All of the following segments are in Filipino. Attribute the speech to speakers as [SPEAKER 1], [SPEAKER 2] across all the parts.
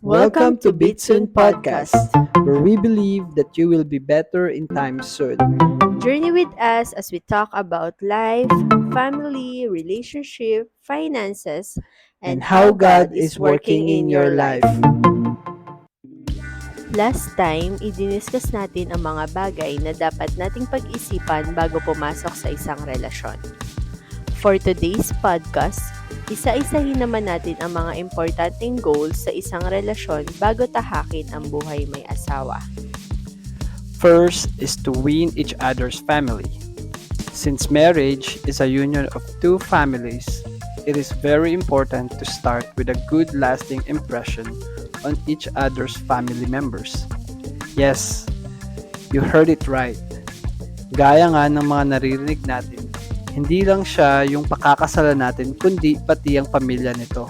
[SPEAKER 1] Welcome to Bitsoon Podcast, where we believe that you will be better in times soon.
[SPEAKER 2] Journey with us as we talk about life, family, relationship, finances,
[SPEAKER 1] And
[SPEAKER 2] and
[SPEAKER 1] how
[SPEAKER 2] how
[SPEAKER 1] God
[SPEAKER 2] God
[SPEAKER 1] is
[SPEAKER 2] is working
[SPEAKER 1] working in
[SPEAKER 2] in
[SPEAKER 1] your
[SPEAKER 2] your
[SPEAKER 1] life.
[SPEAKER 2] life. Last time, idiniscuss natin ang mga bagay na dapat nating pag-isipan bago pumasok sa isang relasyon. For today's podcast, isa-isahin naman natin ang mga importanteng goals sa isang relasyon bago tahakin ang buhay may asawa.
[SPEAKER 1] First is to win each other's family. Since marriage is a union of two families, it is very important to start with a good lasting impression on each other's family members. Yes, you heard it right. Gaya nga ng mga naririnig natin, hindi lang siya yung pakakasalan natin kundi pati ang pamilya nito.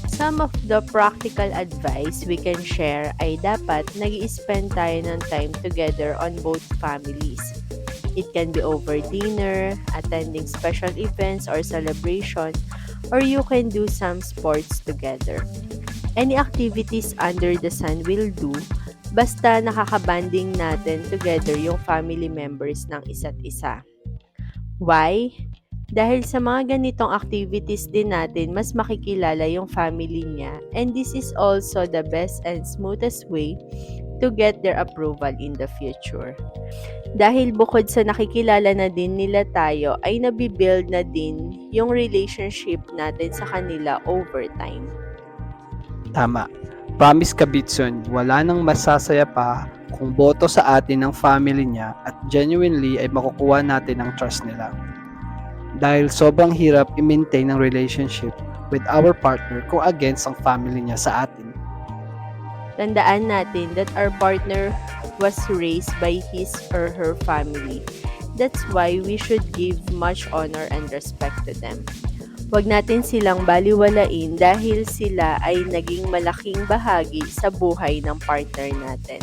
[SPEAKER 2] Some of the practical advice we can share ay dapat nag-i-spend tayo ng time together on both families. It can be over dinner, attending special events or celebration, or you can do some sports together. Any activities under the sun will do, basta nakakabanding natin together yung family members ng isa't isa. Why? Dahil sa mga ganitong activities din natin, mas makikilala yung family niya, and this is also the best and smoothest way to get their approval in the future. Dahil bukod sa nakikilala na din nila tayo, ay nabibuild na din yung relationship natin sa kanila over time.
[SPEAKER 1] Tama. Promise ka Bitson, wala nang masasaya pa kung boto sa atin ng family niya at genuinely ay makukuha natin ang trust nila. Dahil sobrang hirap i-maintain ang relationship with our partner kung against ang family niya sa atin.
[SPEAKER 2] Tandaan natin that our partner was raised by his or her family. That's why we should give much honor and respect to them. Huwag natin silang baliwalain dahil sila ay naging malaking bahagi sa buhay ng partner natin.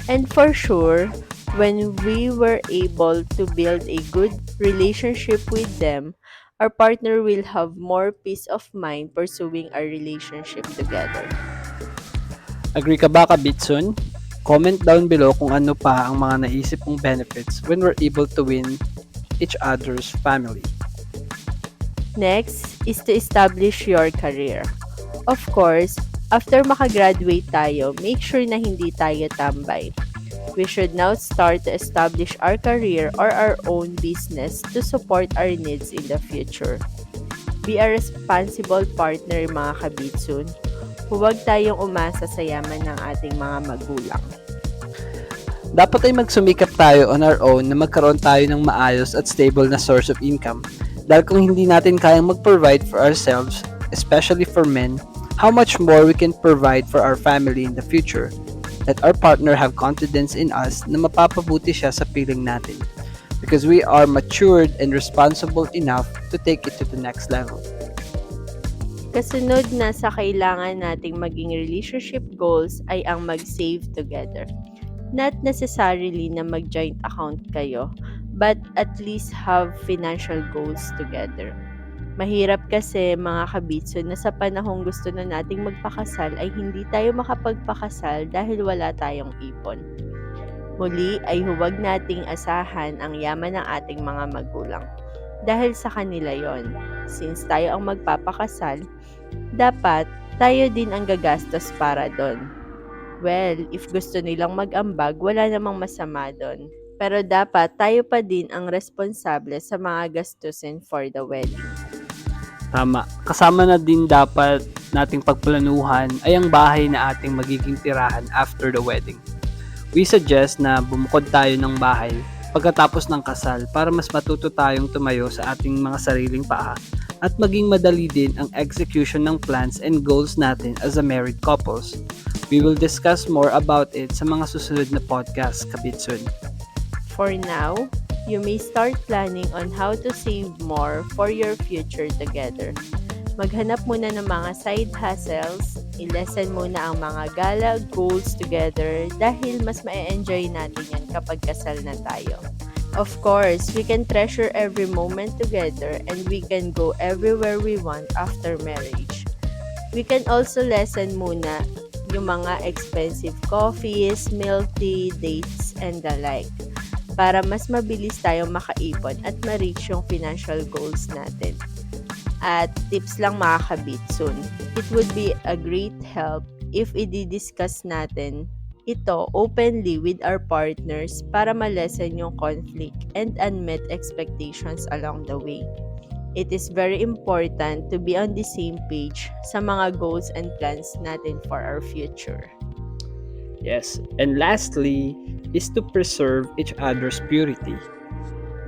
[SPEAKER 2] And for sure, when we were able to build a good relationship with them, our partner will have more peace of mind pursuing our relationship together.
[SPEAKER 1] Agree ka ba Bitson? Comment down below kung ano pa ang mga naisip mong benefits when we're able to win each other's family.
[SPEAKER 2] Next is to establish your career. Of course, after makagraduate tayo, make sure na hindi tayo tambay. We should now start to establish our career or our own business to support our needs in the future. Be a responsible partner mga kabitsun. Huwag tayong umasa sa yaman ng ating mga magulang.
[SPEAKER 1] Dapat ay magsumikap tayo on our own na magkaroon tayo ng maayos at stable na source of income. Dahil kung hindi natin kayang mag-provide for ourselves, especially for men, how much more we can provide for our family in the future. Let our partner have confidence in us na mapapabuti siya sa piling natin because we are matured and responsible enough to take it to the next level.
[SPEAKER 2] Kasunod na sa kailangan nating maging relationship goals ay ang mag-save together. Not necessarily na mag-joint account kayo, but at least have financial goals together. Mahirap kasi mga kabitso na sa panahong gusto na nating magpakasal ay hindi tayo makapagpakasal dahil wala tayong ipon. Muli ay huwag nating asahan ang yaman ng ating mga magulang. Dahil sa kanila yon. Since tayo ang magpapakasal, dapat tayo din ang gagastos para doon. Well, if gusto nilang mag-ambag, wala namang masama doon. Pero dapat tayo pa din ang responsable sa mga gastusin for the wedding.
[SPEAKER 1] Tama. Kasama na din dapat nating pagplanuhan ay ang bahay na ating magiging tirahan after the wedding. We suggest na bumukod tayo ng bahay pagkatapos ng kasal para mas matuto tayong tumayo sa ating mga sariling paa at maging madali din ang execution ng plans and goals natin as a married couples. We will discuss more about it sa mga susunod na podcast, Kabitsun.
[SPEAKER 2] For now, you may start planning on how to save more for your future together. Maghanap muna ng mga side hustles, i-lessen muna ang mga gala goals together dahil mas ma-enjoy natin yan kapag kasal na tayo. Of course, we can treasure every moment together and we can go everywhere we want after marriage. We can also lessen muna yung mga expensive coffees, milk tea, dates, and the like para mas mabilis tayong makaipon at ma-reach yung financial goals natin. At tips lang mga kabitsun, it would be a great help if i-discuss natin ito openly with our partners para ma-lessen yung conflict and unmet expectations along the way. It is very important to be on the same page sa mga goals and plans natin for our future.
[SPEAKER 1] Yes, and lastly is to preserve each other's purity.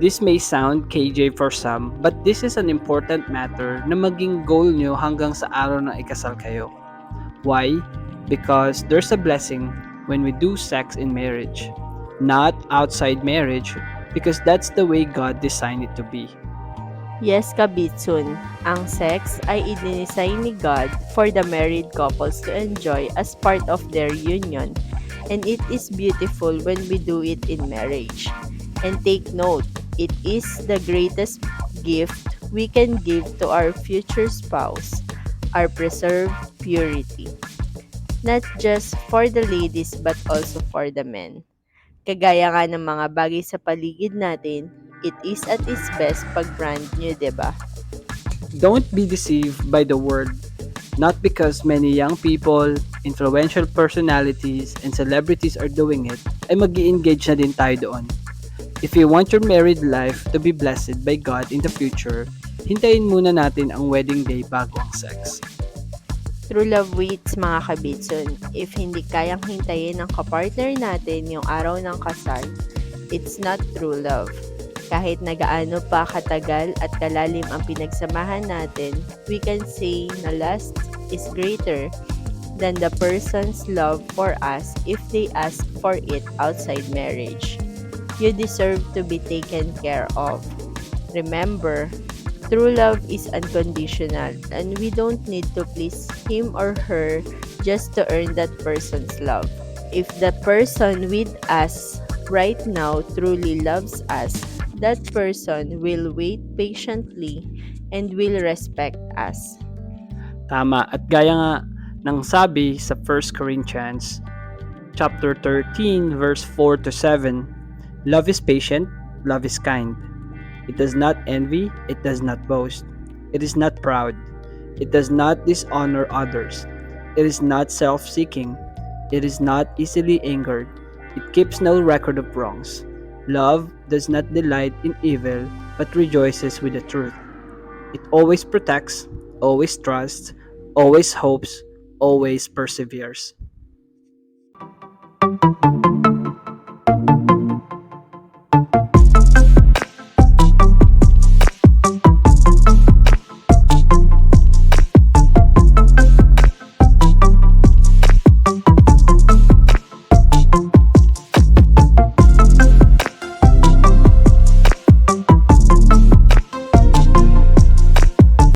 [SPEAKER 1] This may sound KJ for some, but this is an important matter na maging goal nyo hanggang sa araw na ikasal kayo. Why? Because there's a blessing when we do sex in marriage, not outside marriage, because that's the way God designed it to be.
[SPEAKER 2] Yes, kabitsun, ang sex ay idinesign ni God for the married couples to enjoy as part of their union, and it is beautiful when we do it in marriage. And take note, it is the greatest gift we can give to our future spouse, our preserved purity. Not just for the ladies but also for the men. Kagaya nga ng mga bagay sa paligid natin, it is at its best pag brand new, 'di ba?
[SPEAKER 1] Don't be deceived by the word, not because many young people, influential personalities, and celebrities are doing it, ay mag engage na din tayo doon. If you want your married life to be blessed by God in the future, hintayin muna natin ang wedding day bago ang sex.
[SPEAKER 2] True love waits mga kabitson. If hindi kayang hintayin ng kapartner natin yung araw ng kasal, it's not true love. Kahit nagaano pa katagal at kalalim ang pinagsamahan natin, we can say na lust is greater than the person's love for us if they ask for it outside marriage. You deserve to be taken care of. Remember, true love is unconditional and we don't need to please him or her just to earn that person's love. If the person with us right now truly loves us, that person will wait patiently and will respect us.
[SPEAKER 1] Tama, at gaya nga ng sabi sa 1 Corinthians chapter 13 verse 4 to 7, love is patient, love is kind. It does not envy, it does not boast. It is not proud. It does not dishonor others. It is not self-seeking. It is not easily angered. It keeps no record of wrongs. Love does not delight in evil, but rejoices with the truth. It always protects, always trusts, always hopes, always perseveres.